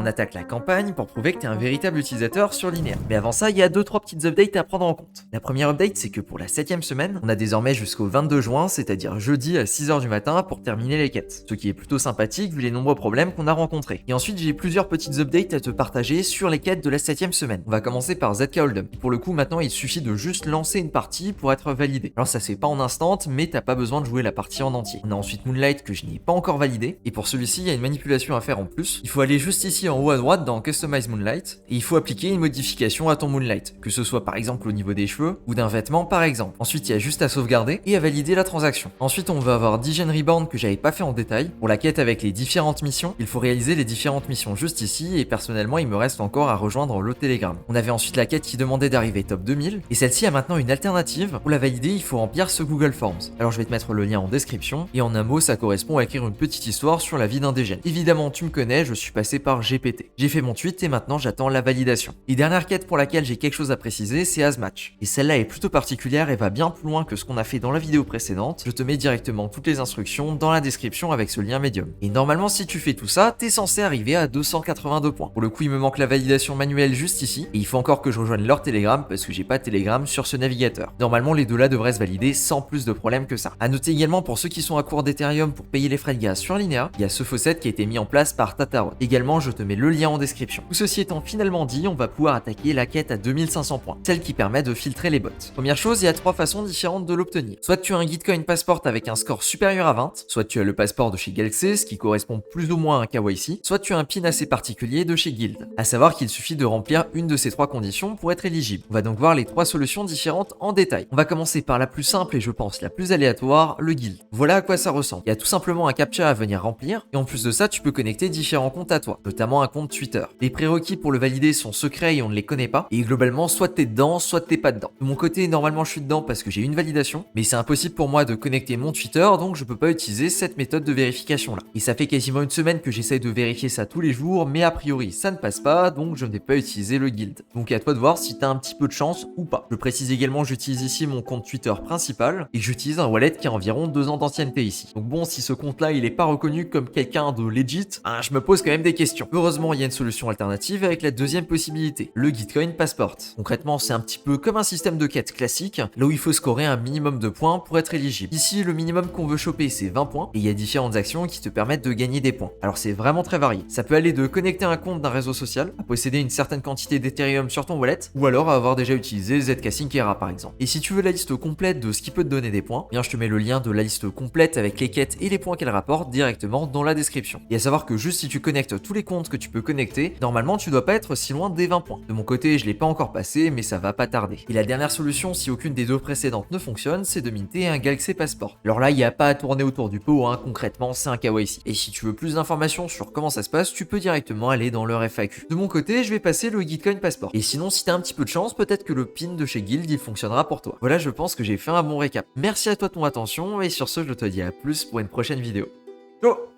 on attaque la campagne pour prouver que tu es un véritable utilisateur sur Linéa. Mais avant ça, il y a 2-3 petites updates à prendre en compte. La première update, c'est que pour la 7ème semaine, on a désormais jusqu'au 22 juin, c'est-à-dire jeudi à 6h du matin pour terminer les quêtes. Ce qui est plutôt sympathique vu les nombreux problèmes qu'on a rencontrés. Et ensuite, j'ai plusieurs petites updates à te partager sur les quêtes de la 7ème semaine. On va commencer par ZK Hold'em. Pour le coup, maintenant, il suffit de juste lancer une partie pour être validé. Alors ça se fait pas en instant, mais t'as pas besoin de jouer la partie en entier. On a ensuite Moonlight que je n'ai pas encore validé. Et pour celui-ci, il y a une manipulation à faire en plus. Il faut aller juste ici en haut à droite dans Customize Moonlight et il faut appliquer une modification à ton Moonlight, que ce soit par exemple au niveau des cheveux ou d'un vêtement par exemple. Ensuite, il y a juste à sauvegarder et à valider la transaction. Ensuite, on va avoir Digen Reborn que j'avais pas fait en détail. Pour la quête avec les différentes missions, il faut réaliser les différentes missions juste ici et personnellement, il me reste encore à rejoindre le Telegram. On avait ensuite la quête qui demandait d'arriver top 2000 et celle-ci a maintenant une alternative. Pour la valider, il faut remplir ce Google Forms. Alors je vais te mettre le lien en description et en un mot, ça correspond à écrire une petite histoire sur la vie d'indigène. Évidemment, tu me connais, je suis passé par GPT. J'ai fait mon tweet et maintenant j'attends la validation. Et dernière quête pour laquelle j'ai quelque chose à préciser, c'est Azmatch. Et celle-là est plutôt particulière et va bien plus loin que ce qu'on a fait dans la vidéo précédente. Je te mets directement toutes les instructions dans la description avec ce lien Medium. Et normalement, si tu fais tout ça, t'es censé arriver à 282 points. Pour le coup, il me manque la validation manuelle juste ici. Et il faut encore que je rejoigne leur Telegram parce que j'ai pas de Telegram sur ce navigateur. Normalement, les deux là devraient se valider sans plus de problème que ça. À noter également pour ceux qui sont à court d'Ethereum pour payer les frais de gaz sur Linéa, il y a ce faucet qui a été mis en place par Tatarot. Également, je te mets le lien en description. Tout ceci étant finalement dit, on va pouvoir attaquer la quête à 2500 points, celle qui permet de filtrer les bots. Première chose, il y a 3 façons différentes de l'obtenir. Soit tu as un Gitcoin Passport avec un score supérieur à 20, soit tu as le passeport de chez Galaxy, ce qui correspond plus ou moins à un KYC, soit tu as un PIN assez particulier de chez Guild. À savoir qu'il suffit de remplir une de ces 3 conditions pour être éligible. On va donc voir les 3 solutions différentes en détail. On va commencer par la plus simple et je pense la plus aléatoire, le Guild. Voilà à quoi ça ressemble. Il y a tout simplement un captcha à venir remplir et en plus de ça, tu peux connecter différents comptes à toi, notamment un compte Twitter. Les prérequis pour le valider sont secrets et on ne les connaît pas et globalement, soit t'es dedans, soit t'es pas dedans. De mon côté, normalement, je suis dedans parce que j'ai une validation, mais c'est impossible pour moi de connecter mon Twitter, donc je peux pas utiliser cette méthode de vérification là. Et ça fait quasiment une semaine que j'essaye de vérifier ça tous les jours, mais a priori, ça ne passe pas, donc je n'ai pas utilisé le Guild. Donc à toi de voir si t'as un petit peu de chance ou pas. Je précise également, j'utilise ici mon compte Twitter principal et j'utilise un wallet qui a environ 2 ans d'ancienneté ici. Donc bon, si ce compte là il est pas reconnu comme quelqu'un de legit, je me pose quand même des questions. Heureusement, il y a une solution alternative avec la deuxième possibilité, le Gitcoin Passport. Concrètement, c'est un petit peu comme un système de quête classique, là où il faut scorer un minimum de points pour être éligible. Ici, le minimum qu'on veut choper, c'est 20 points, et il y a différentes actions qui te permettent de gagner des points. Alors c'est vraiment très varié. Ça peut aller de connecter un compte d'un réseau social, à posséder une certaine quantité d'Ethereum sur ton wallet, ou alors à avoir déjà utilisé ZK Syncera par exemple. Et si tu veux la liste complète de ce qui peut te donner des points, bien je te mets le lien de la liste complète avec les quêtes et les points qu'elle rapporte directement dans la description. Et à savoir que juste si tu connectes tous les comptes que tu peux connecter, normalement tu dois pas être si loin des 20 points. De mon côté, je l'ai pas encore passé, mais ça va pas tarder. Et la dernière solution, si aucune des deux précédentes ne fonctionne, c'est de minter un Galaxy Passport. Alors là, il n'y a pas à tourner autour du pot, concrètement, c'est un KYC. Et si tu veux plus d'informations sur comment ça se passe, tu peux directement aller dans leur FAQ. De mon côté, je vais passer le Gitcoin Passport. Et sinon, si t'as un petit peu de chance, peut-être que le PIN de chez Guild, il fonctionnera pour toi. Voilà, je pense que j'ai fait un bon récap. Merci à toi de ton attention, et sur ce, je te dis à plus pour une prochaine vidéo. Ciao.